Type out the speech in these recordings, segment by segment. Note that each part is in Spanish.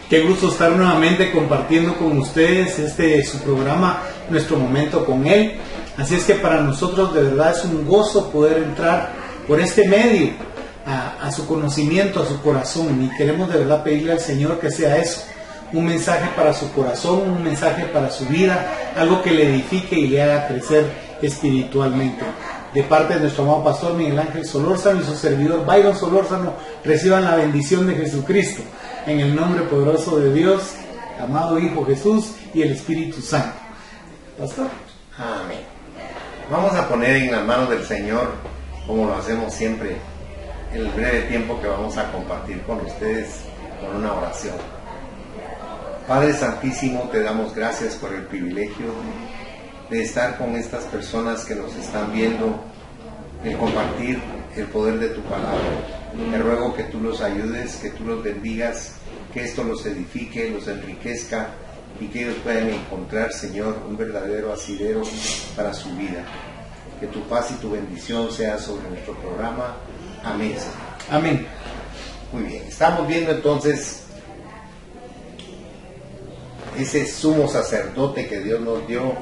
Qué gusto estar nuevamente compartiendo con ustedes su programa, Nuestro Momento con Él. Así es que para nosotros de verdad es un gozo poder entrar por este medio a su conocimiento, a su corazón, y queremos de verdad pedirle al Señor que sea eso, un mensaje para su corazón, un mensaje para su vida, algo que le edifique y le haga crecer espiritualmente. De parte de nuestro amado pastor Miguel Ángel Solórzano y su servidor Byron Solórzano, reciban la bendición de Jesucristo, en el nombre poderoso de Dios, amado Hijo Jesús y el Espíritu Santo. Pastor. Amén. Vamos a poner en las manos del Señor, como lo hacemos siempre, el breve tiempo que vamos a compartir con ustedes con una oración. Padre Santísimo, te damos gracias por el privilegio de estar con estas personas que nos están viendo, el compartir el poder de tu palabra. Te ruego que tú los ayudes, que tú los bendigas, que esto los edifique, los enriquezca y que ellos puedan encontrar, Señor, un verdadero asidero para su vida. Que tu paz y tu bendición sea sobre nuestro programa. Amén. Amén. Muy bien, estamos viendo entonces ese sumo sacerdote que Dios nos dio,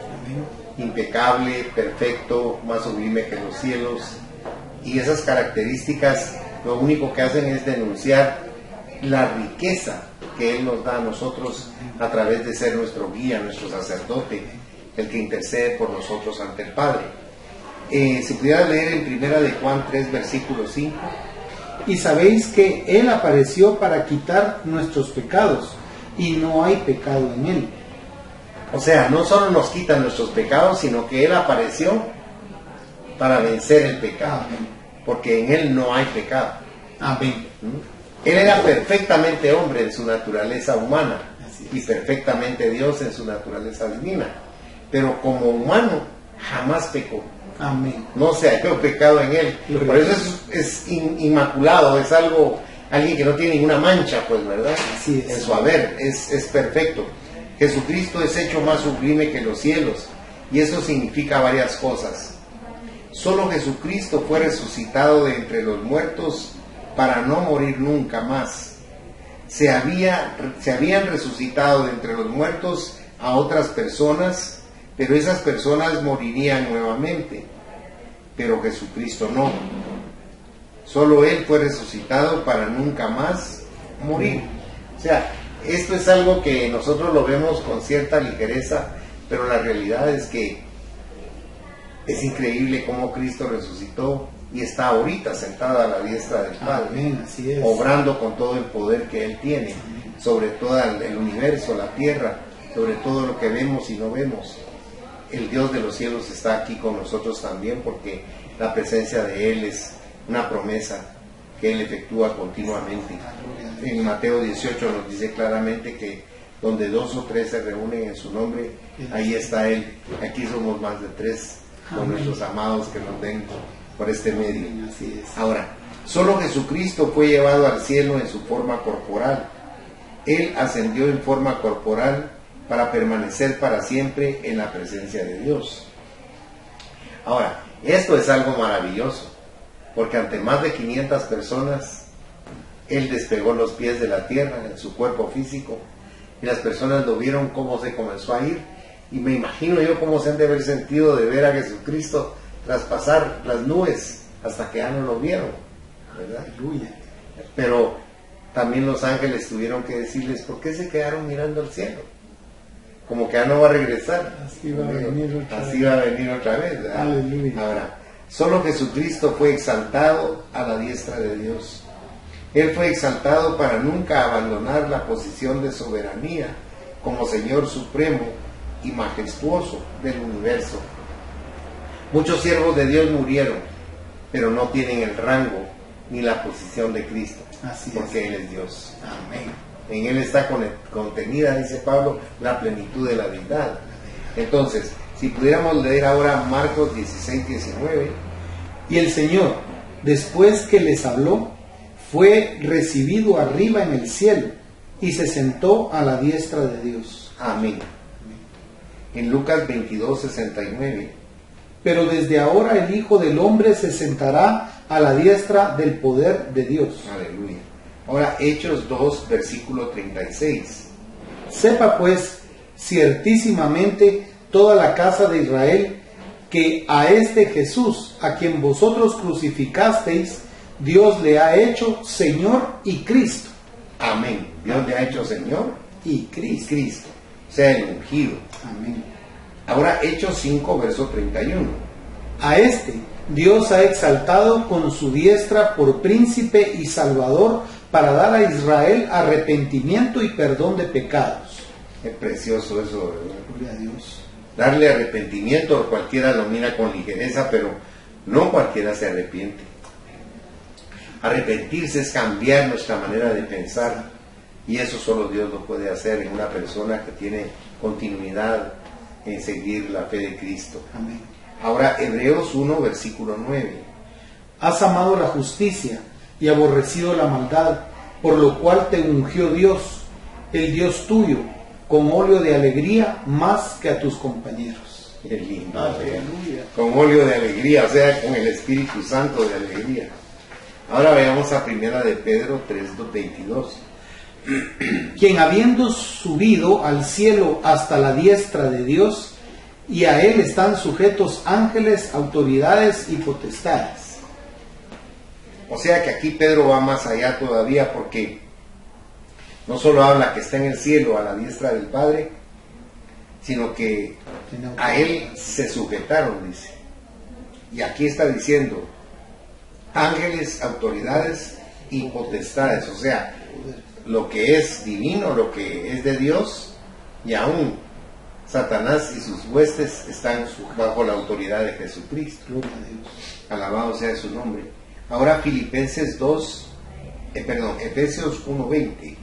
impecable, perfecto, más sublime que los cielos, y esas características lo único que hacen es denunciar la riqueza que Él nos da a nosotros a través de ser nuestro guía, nuestro sacerdote, el que intercede por nosotros ante el Padre. Si pudiera leer en Primera de Juan 3, versículo 5. Y sabéis que Él apareció para quitar nuestros pecados, y no hay pecado en Él. O sea, no solo nos quita nuestros pecados, sino que Él apareció para vencer el pecado, porque en Él no hay pecado. Amén. Él era perfectamente hombre en su naturaleza humana y perfectamente Dios en su naturaleza divina, pero como humano jamás pecó. Amén. No se halló pecado en Él. Por eso es inmaculado, es alguien que no tiene ninguna mancha, pues, ¿verdad? Así es. En su haber, es perfecto. Jesucristo es hecho más sublime que los cielos, y eso significa varias cosas. Solo Jesucristo fue resucitado de entre los muertos para no morir nunca más. Se habían resucitado de entre los muertos a otras personas, pero esas personas morirían nuevamente. Pero Jesucristo no. Solo Él fue resucitado para nunca más morir. O sea, esto es algo que nosotros lo vemos con cierta ligereza, pero la realidad es que es increíble cómo Cristo resucitó y está ahorita sentado a la diestra del Padre. Amén, así es. Obrando con todo el poder que Él tiene sobre todo el universo, la tierra, sobre todo lo que vemos y no vemos. El Dios de los cielos está aquí con nosotros también, porque la presencia de Él es una promesa que Él efectúa continuamente. En Mateo 18 nos dice claramente que donde 2 o 3 se reúnen en su nombre, ahí está Él. Aquí somos más de 3 con nuestros amados que nos den por este medio. Así es. Ahora, solo Jesucristo fue llevado al cielo en su forma corporal. Él ascendió en forma corporal para permanecer para siempre en la presencia de Dios. Ahora, esto es algo maravilloso, porque ante más de 500 personas, Él despegó los pies de la tierra en su cuerpo físico, y las personas lo vieron cómo se comenzó a ir, y me imagino yo cómo se han de haber sentido de ver a Jesucristo traspasar las nubes hasta que ya no lo vieron, ¿verdad? Aleluya. Pero también los ángeles tuvieron que decirles, ¿por qué se quedaron mirando al cielo? Como que ya no va a regresar. Así va a venir otra vez. Así va a venir otra vez, ¿verdad? Aleluya. Ahora, solo Jesucristo fue exaltado a la diestra de Dios. Él fue exaltado para nunca abandonar la posición de soberanía como Señor supremo y majestuoso del universo. Muchos siervos de Dios murieron, pero no tienen el rango ni la posición de Cristo, porque Él es Dios. Amén. En Él está contenida, dice Pablo, la plenitud de la deidad. Entonces, si pudiéramos leer ahora Marcos 16, 19. Y el Señor, después que les habló, fue recibido arriba en el cielo y se sentó a la diestra de Dios. Amén. En Lucas 22, 69. Pero desde ahora el Hijo del Hombre se sentará a la diestra del poder de Dios. Aleluya. Ahora, Hechos 2, versículo 36. Sepa pues ciertísimamente toda la casa de Israel que a este Jesús, a quien vosotros crucificasteis, Dios le ha hecho Señor y Cristo. Amén. Dios le ha hecho Señor Y y Cristo. Cristo, o sea, el ungido. Amén. Ahora, Hechos 5, verso 31. A este Dios ha exaltado con su diestra por príncipe y salvador para dar a Israel arrepentimiento y perdón de pecados. Es precioso eso, ¿verdad? Gloria a Dios. Darle arrepentimiento, cualquiera lo mira con ligereza, pero no cualquiera se arrepiente. Arrepentirse es cambiar nuestra manera de pensar, y eso solo Dios lo puede hacer en una persona que tiene continuidad en seguir la fe de Cristo. Amén. Ahora, Hebreos 1, versículo 9. Has amado la justicia y aborrecido la maldad, por lo cual te ungió Dios, el Dios tuyo, con óleo de alegría más que a tus compañeros. Qué lindo. Aleluya. Con óleo de alegría, o sea, con el Espíritu Santo de alegría. Ahora veamos a primera de Pedro 3, 22. Quien habiendo subido al cielo hasta la diestra de Dios, y a él están sujetos ángeles, autoridades y potestades. O sea que aquí Pedro va más allá todavía, porque no solo habla que está en el cielo a la diestra del Padre, sino que a él se sujetaron, dice. Y aquí está diciendo ángeles, autoridades y potestades, o sea, lo que es divino, lo que es de Dios, y aún Satanás y sus huestes están bajo la autoridad de Jesucristo. Gloria a Dios. Alabado sea su nombre. Ahora Efesios 1:20.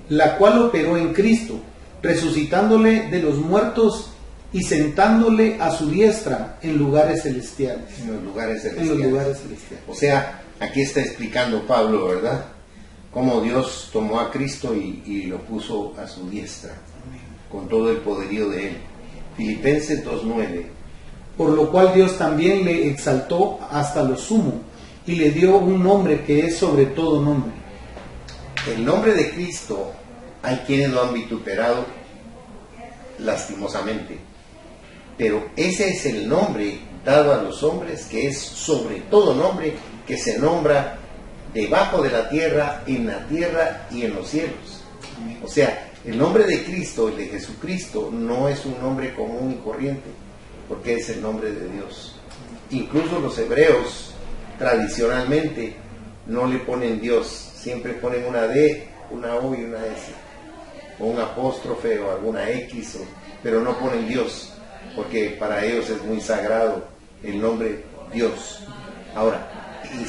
La cual operó en Cristo, resucitándole de los muertos y sentándole a su diestra en lugares celestiales. En los lugares En celestiales. los lugares celestiales. O sea, aquí está explicando Pablo, ¿verdad? Cómo Dios tomó a Cristo y lo puso a su diestra, con todo el poderío de él. Filipenses 2:9. Por lo cual Dios también le exaltó hasta lo sumo y le dio un nombre que es sobre todo nombre. El nombre de Cristo, hay quienes lo han vituperado lastimosamente, pero ese es el nombre dado a los hombres, que es sobre todo nombre, que se nombra debajo de la tierra, en la tierra y en los cielos. O sea, el nombre de Cristo, el de Jesucristo, no es un nombre común y corriente, porque es el nombre de Dios. Incluso los hebreos tradicionalmente no le ponen Dios, siempre ponen una D, una O y una S, o un apóstrofe o alguna X, pero no ponen Dios, porque para ellos es muy sagrado el nombre Dios. Ahora, y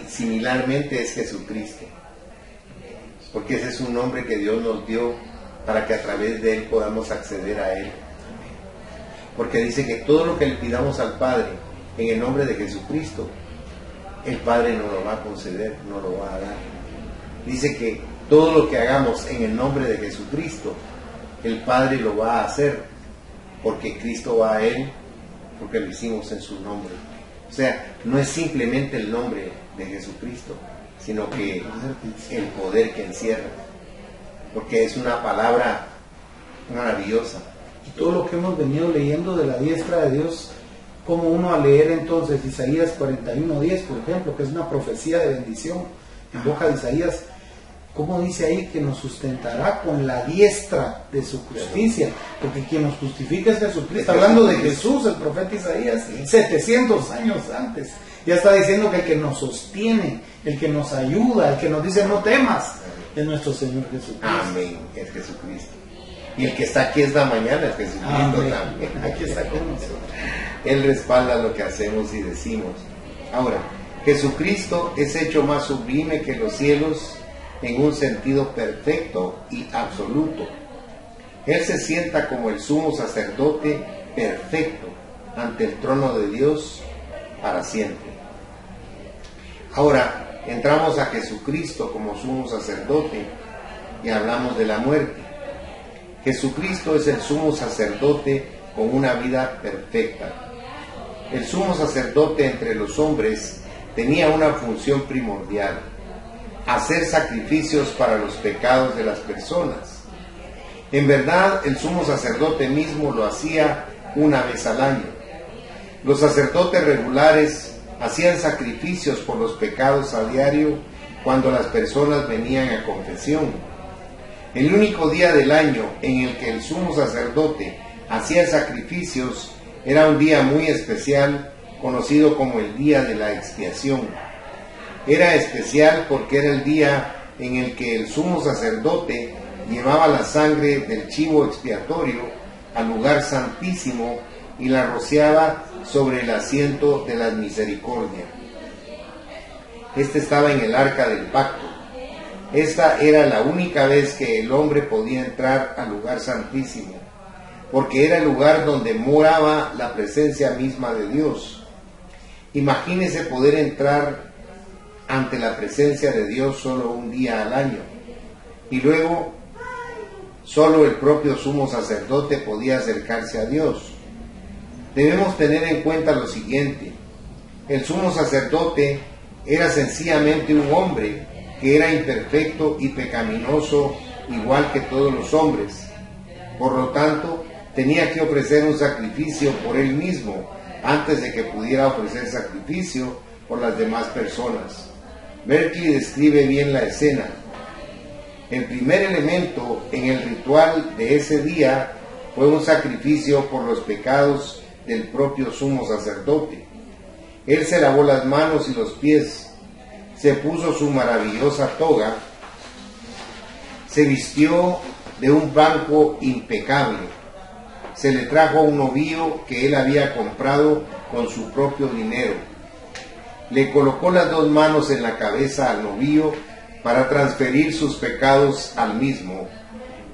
similarmente es Jesucristo, porque ese es un nombre que Dios nos dio para que a través de él podamos acceder a él. Porque dice que todo lo que le pidamos al Padre en el nombre de Jesucristo, el Padre nos lo va a conceder, nos lo va a dar. Dice que todo lo que hagamos en el nombre de Jesucristo, el Padre lo va a hacer, porque Cristo va a él, porque lo hicimos en su nombre. O sea, no es simplemente el nombre de Jesucristo, sino que el poder que encierra, porque es una palabra maravillosa. Y todo lo que hemos venido leyendo de la diestra de Dios, como uno a leer entonces Isaías 41:10, por ejemplo, que es una profecía de bendición en boca de Isaías, como dice ahí que nos sustentará con la diestra de su justicia, porque quien nos justifica es Jesucristo. Hablando de Jesús, el profeta Isaías, 700 años antes, ya está diciendo que el que nos sostiene, el que nos ayuda, el que nos dice no temas, es nuestro Señor Jesucristo. Amén, es Jesucristo. Y el que está aquí esta mañana es Jesucristo. Amén. También. Aquí está con nosotros. Él respalda lo que hacemos y decimos. Ahora, Jesucristo es hecho más sublime que los cielos en un sentido perfecto y absoluto. Él se sienta como el sumo sacerdote perfecto ante el trono de Dios para siempre. Ahora, entramos a Jesucristo como sumo sacerdote y hablamos de la muerte. Jesucristo es el sumo sacerdote con una vida perfecta. El sumo sacerdote entre los hombres tenía una función primordial. hacer sacrificios para los pecados de las personas. En verdad, el sumo sacerdote mismo lo hacía una vez al año. Los sacerdotes regulares hacían sacrificios por los pecados a diario cuando las personas venían a confesión. El único día del año en el que el sumo sacerdote hacía sacrificios era un día muy especial, conocido como el día de la expiación. Era especial porque era el día en el que el sumo sacerdote llevaba la sangre del chivo expiatorio al lugar santísimo y la rociaba sobre el asiento de la misericordia. Este estaba en el arca del pacto. Esta era la única vez que el hombre podía entrar al lugar santísimo, porque era el lugar donde moraba la presencia misma de Dios. Imagínese poder entrar ante la presencia de Dios solo un día al año, y luego solo el propio sumo sacerdote podía acercarse a Dios. Debemos tener en cuenta lo siguiente: el sumo sacerdote era sencillamente un hombre que era imperfecto y pecaminoso igual que todos los hombres. Por lo tanto, tenía que ofrecer un sacrificio por él mismo antes de que pudiera ofrecer sacrificio por las demás personas. Berkeley describe bien la escena. El primer elemento en el ritual de ese día fue un sacrificio por los pecados del propio sumo sacerdote. Él se lavó las manos y los pies, se puso su maravillosa toga, se vistió de un blanco impecable, se le trajo un novillo que él había comprado con su propio dinero, le colocó las dos manos en la cabeza al novillo para transferir sus pecados al mismo,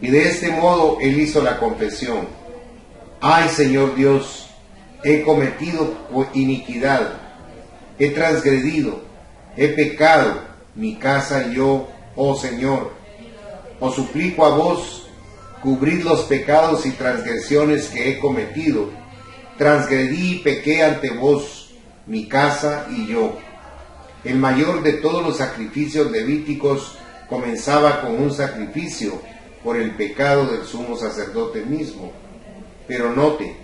y de este modo él hizo la confesión: «Ay, Señor Dios, he cometido iniquidad, he transgredido, he pecado, mi casa y yo, oh Señor. Os suplico a vos, cubrid los pecados y transgresiones que he cometido. Transgredí y pequé ante vos, mi casa y yo». El mayor de todos los sacrificios levíticos comenzaba con un sacrificio por el pecado del sumo sacerdote mismo. Pero note,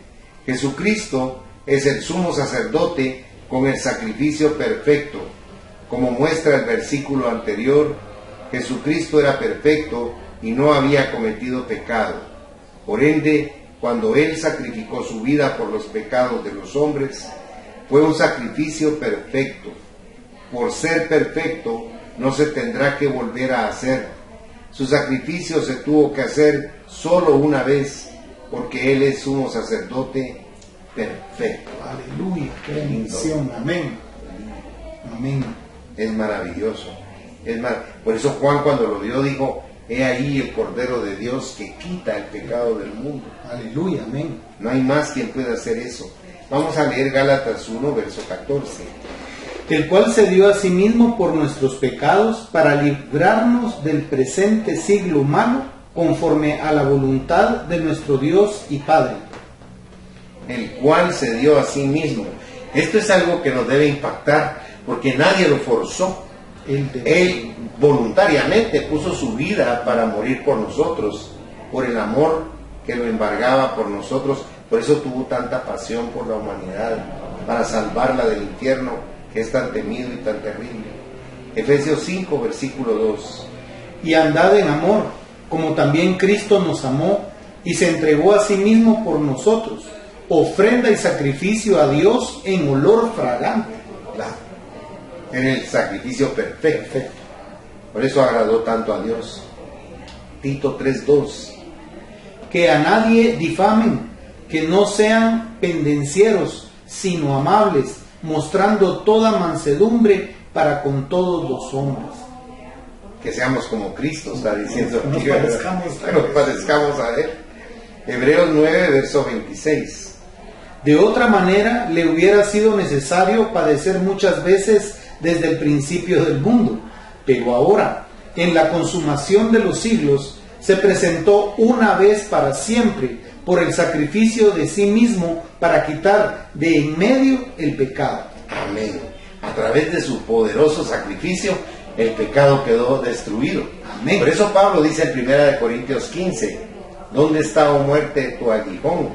Jesucristo es el sumo sacerdote con el sacrificio perfecto. Como muestra el versículo anterior, Jesucristo era perfecto y no había cometido pecado. Por ende, cuando Él sacrificó su vida por los pecados de los hombres, fue un sacrificio perfecto. Por ser perfecto, no se tendrá que volver a hacer. Su sacrificio se tuvo que hacer solo una vez, porque Él es sumo sacerdote perfecto. Aleluya, qué bendición, amén. Amén. Es maravilloso. Por eso Juan, cuando lo vio, dijo: «He ahí el Cordero de Dios que quita el pecado del mundo». Aleluya, amén. No hay más quien pueda hacer eso. Vamos a leer Gálatas 1, verso 14. El cual se dio a sí mismo por nuestros pecados para librarnos del presente siglo humano, conforme a la voluntad de nuestro Dios y Padre. El cual se dio a sí mismo. Esto es algo que nos debe impactar, porque nadie lo forzó. Él voluntariamente puso su vida para morir por nosotros, por el amor que lo embargaba por nosotros. Por eso tuvo tanta pasión por la humanidad, para salvarla del infierno que es tan temido y tan terrible. Efesios 5, versículo 2. Y andad en amor, como también Cristo nos amó y se entregó a sí mismo por nosotros, ofrenda y sacrificio a Dios en olor fragante. Claro. En el sacrificio perfecto. Por eso agradó tanto a Dios. Tito 3:2. Que a nadie difamen, que no sean pendencieros, sino amables, mostrando toda mansedumbre para con todos los hombres. Que seamos como Cristo, está diciendo. Nos parezcamos a Él. Hebreos 9, verso 26. De otra manera, le hubiera sido necesario padecer muchas veces desde el principio del mundo, pero ahora, en la consumación de los siglos, se presentó una vez para siempre por el sacrificio de sí mismo para quitar de en medio el pecado. Amén. A través de su poderoso sacrificio, el pecado quedó destruido. Amén. Por eso Pablo dice en 1 Corintios 15, ¿dónde está, oh muerte, tu aguijón?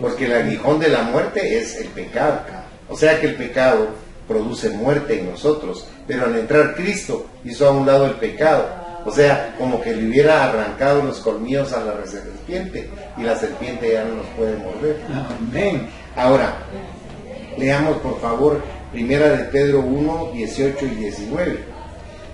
Porque el aguijón de la muerte es el pecado. O sea que el pecado produce muerte en nosotros, pero al entrar Cristo hizo a un lado el pecado. O sea, como que le hubiera arrancado los colmillos a la serpiente, y la serpiente ya no nos puede morder. Amén. Ahora, leamos por favor 1 de Pedro 1, 18 y 19.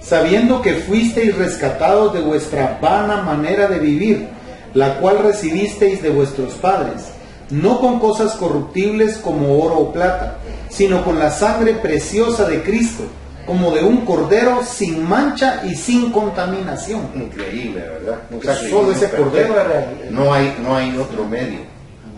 Sabiendo que fuisteis rescatados de vuestra vana manera de vivir, la cual recibisteis de vuestros padres, no con cosas corruptibles como oro o plata, sino con la sangre preciosa de Cristo, como de un cordero sin mancha y sin contaminación. Increíble, ¿verdad? Solo ese cordero era no hay otro medio,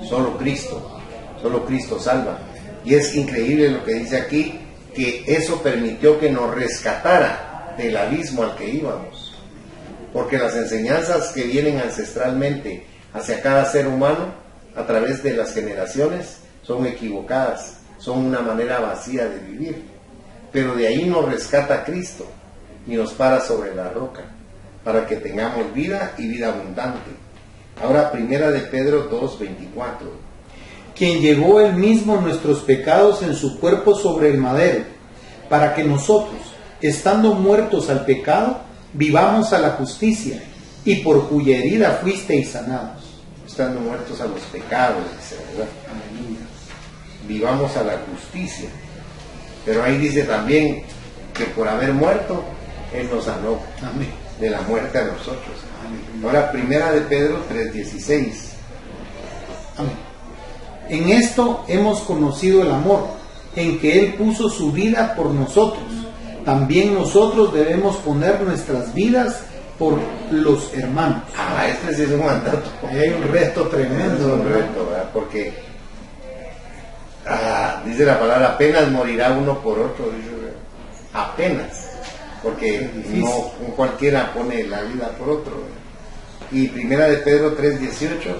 solo Cristo salva. Y es increíble lo que dice aquí, que eso permitió que nos rescatara del abismo al que íbamos, porque las enseñanzas que vienen ancestralmente hacia cada ser humano a través de las generaciones son equivocadas, son una manera vacía de vivir, pero de ahí nos rescata Cristo y nos para sobre la roca para que tengamos vida y vida abundante. Ahora 1 de Pedro 2:24, quien llevó él mismo nuestros pecados en su cuerpo sobre el madero, para que nosotros, estando muertos al pecado, vivamos a la justicia, y por cuya herida fuisteis sanados. Estando muertos a los pecados, dice, ¿verdad? Vivamos a la justicia. Pero ahí dice también que por haber muerto, Él nos sanó. Amén. De la muerte a nosotros. Amén. Ahora 1 de Pedro 3:16. Amén. En esto hemos conocido el amor, en que Él puso su vida por nosotros. También nosotros debemos poner nuestras vidas por los hermanos. Este sí es un mandato. Ahí hay un reto tremendo. Es un reto, ¿verdad? Porque dice la palabra, apenas morirá uno por otro, dice, ¿verdad? Apenas, porque no cualquiera pone la vida por otro, ¿verdad? Y 1 de Pedro 3:18,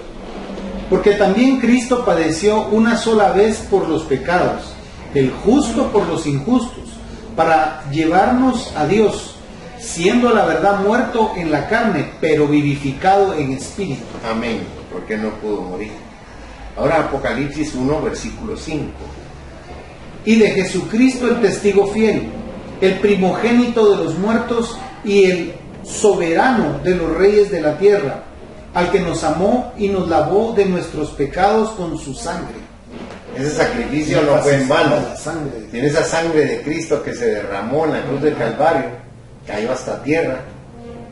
porque también Cristo padeció una sola vez por los pecados, el justo por los injustos, para llevarnos a Dios, siendo a la verdad muerto en la carne, pero vivificado en espíritu. amén, porque no pudo morir. Ahora Apocalipsis 1, versículo 5. Y de Jesucristo el testigo fiel, el primogénito de los muertos y el soberano de los reyes de la tierra, al que nos amó y nos lavó de nuestros pecados con su sangre. Ese sacrificio no fue en vano. La sangre. Tiene esa sangre de Cristo que se derramó en la cruz del Calvario, cayó hasta tierra,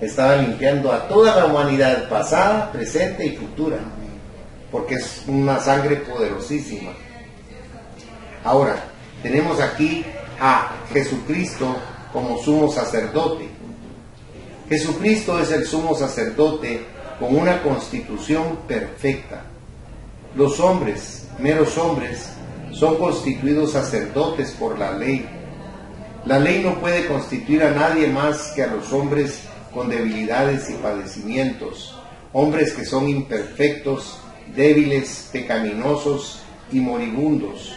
estaba limpiando a toda la humanidad pasada, presente y futura, porque es una sangre poderosísima. Ahora, tenemos aquí a Jesucristo como sumo sacerdote. Jesucristo es el sumo sacerdote con una constitución perfecta. Los hombres, meros hombres, son constituidos sacerdotes por la ley. La ley no puede constituir a nadie más que a los hombres con debilidades y padecimientos, hombres que son imperfectos, débiles, pecaminosos y moribundos.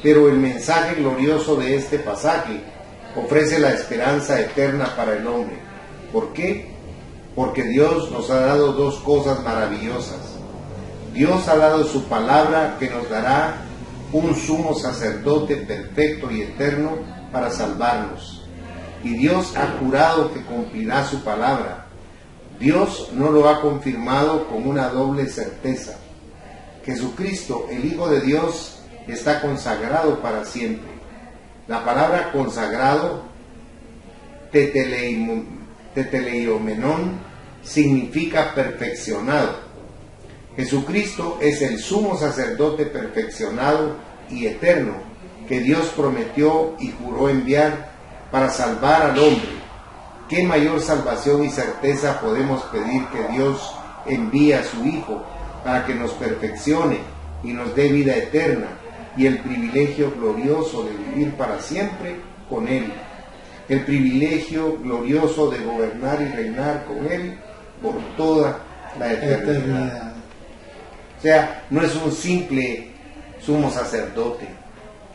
Pero el mensaje glorioso de este pasaje ofrece la esperanza eterna para el hombre. ¿Por qué? Porque Dios nos ha dado dos cosas maravillosas. Dios ha dado su palabra, que nos dará un sumo sacerdote perfecto y eterno para salvarnos. Y Dios ha jurado que cumplirá su palabra. Dios no lo ha confirmado con una doble certeza. Jesucristo, el Hijo de Dios, está consagrado para siempre. La palabra consagrado, teteleiromenón, significa perfeccionado. Jesucristo es el sumo sacerdote perfeccionado y eterno que Dios prometió y juró enviar para salvar al hombre. ¿Qué mayor salvación y certeza podemos pedir que Dios envíe a su Hijo para que nos perfeccione y nos dé vida eterna y el privilegio glorioso de vivir para siempre con Él? El privilegio glorioso de gobernar y reinar con Él por toda la eternidad. O sea, no es un simple sumo sacerdote,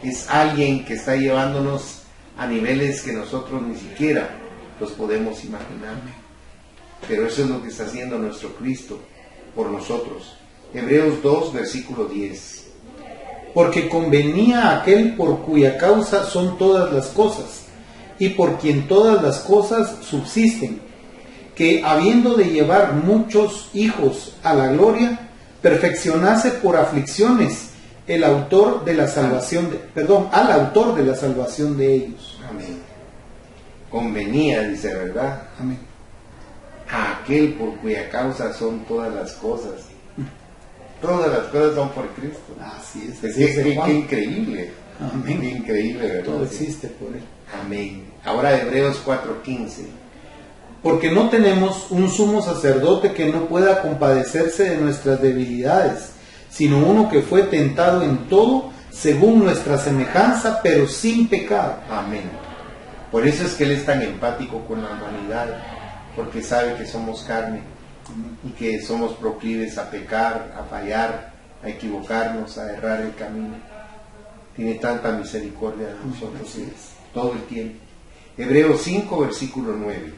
es alguien que está llevándonos a niveles que nosotros ni siquiera los podemos imaginar. Pero eso es lo que está haciendo nuestro Cristo por nosotros. Hebreos 2, versículo 10. Porque convenía a aquel por cuya causa son todas las cosas, y por quien todas las cosas subsisten, que habiendo de llevar muchos hijos a la gloria, perfeccionase por aflicciones al autor de la salvación de ellos. Amén. Convenía, dice, ¿verdad? Amén. A aquel por cuya causa son todas las cosas. Todas las cosas son por Cristo. Así es. Qué increíble. Amén. Qué increíble, ¿verdad? Todo existe por él. Amén. Ahora Hebreos 4:15. Porque no tenemos un sumo sacerdote que no pueda compadecerse de nuestras debilidades, sino uno que fue tentado en todo, según nuestra semejanza, pero sin pecado. Amén. Por eso es que Él es tan empático con la humanidad, porque sabe que somos carne y que somos proclives a pecar, a fallar, a equivocarnos, a errar el camino. Tiene tanta misericordia de nosotros todo el tiempo. Hebreos 5, versículo 9.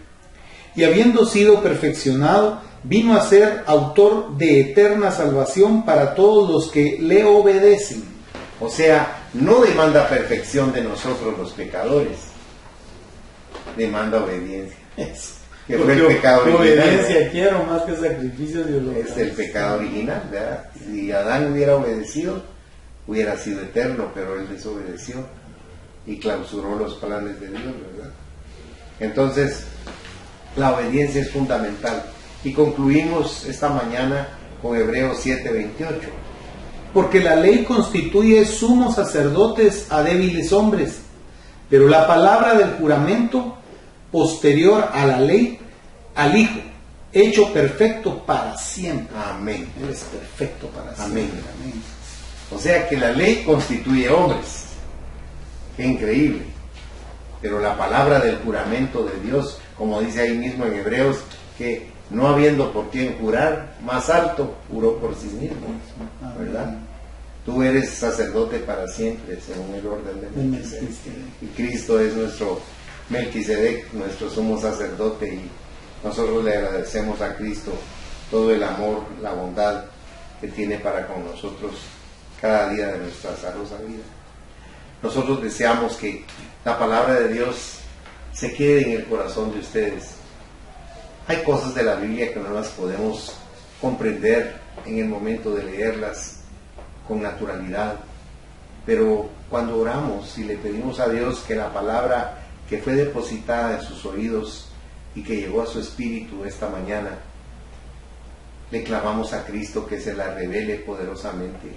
Y habiendo sido perfeccionado, vino a ser autor de eterna salvación para todos los que le obedecen. O sea, no demanda perfección de nosotros los pecadores, demanda obediencia. Eso. Que fue el pecado original. Obediencia quiero más que sacrificios de olor. Es el pecado original, ¿verdad? Si Adán hubiera obedecido, hubiera sido eterno, pero él desobedeció y clausuró los planes de Dios, ¿verdad? Entonces, la obediencia es fundamental. Y concluimos esta mañana con Hebreos 7:28. Porque la ley constituye sumos sacerdotes a débiles hombres, pero la palabra del juramento posterior a la ley, al Hijo, hecho perfecto para siempre. Amén. Él es perfecto para Amén. siempre. Amén. O sea que la ley constituye hombres. Qué increíble. Pero la palabra del juramento de Dios, como dice ahí mismo en Hebreos, que no habiendo por quién jurar, más alto juró por sí mismo, ¿verdad? Tú eres sacerdote para siempre, según el orden de Melquisedec. Y Cristo es nuestro Melquisedec, nuestro sumo sacerdote, y nosotros le agradecemos a Cristo todo el amor, la bondad que tiene para con nosotros cada día de nuestra azarosa vida. Nosotros deseamos que la palabra de Dios se quede en el corazón de ustedes. Hay cosas de la Biblia que no las podemos comprender en el momento de leerlas con naturalidad, pero cuando oramos y le pedimos a Dios que la palabra que fue depositada en sus oídos y que llegó a su espíritu esta mañana, le clamamos a Cristo que se la revele poderosamente,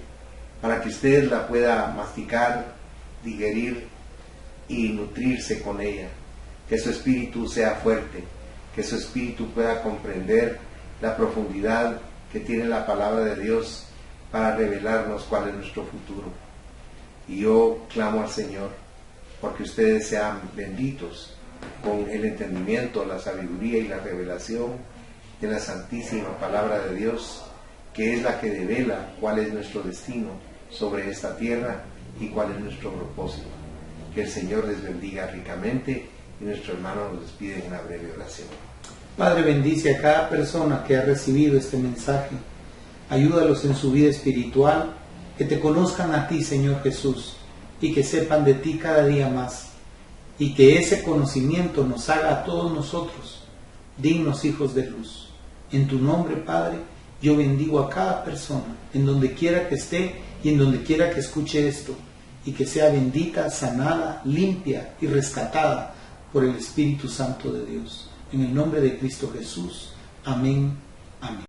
para que usted la pueda masticar, digerir y nutrirse con ella, que su espíritu sea fuerte, que su espíritu pueda comprender la profundidad que tiene la palabra de Dios para revelarnos cuál es nuestro futuro. Y yo clamo al Señor porque ustedes sean benditos con el entendimiento, la sabiduría y la revelación de la santísima palabra de Dios, que es la que devela cuál es nuestro destino sobre esta tierra y cuál es nuestro propósito. Que el Señor les bendiga ricamente, y nuestro hermano nos despide en una breve oración. Padre, bendice a cada persona que ha recibido este mensaje. Ayúdalos en su vida espiritual, que te conozcan a ti, Señor Jesús, y que sepan de ti cada día más, y que ese conocimiento nos haga a todos nosotros dignos hijos de luz. En tu nombre, Padre, yo bendigo a cada persona, en donde quiera que esté y en donde quiera que escuche esto, y que sea bendita, sanada, limpia y rescatada por el Espíritu Santo de Dios. En el nombre de Cristo Jesús. Amén. Amén.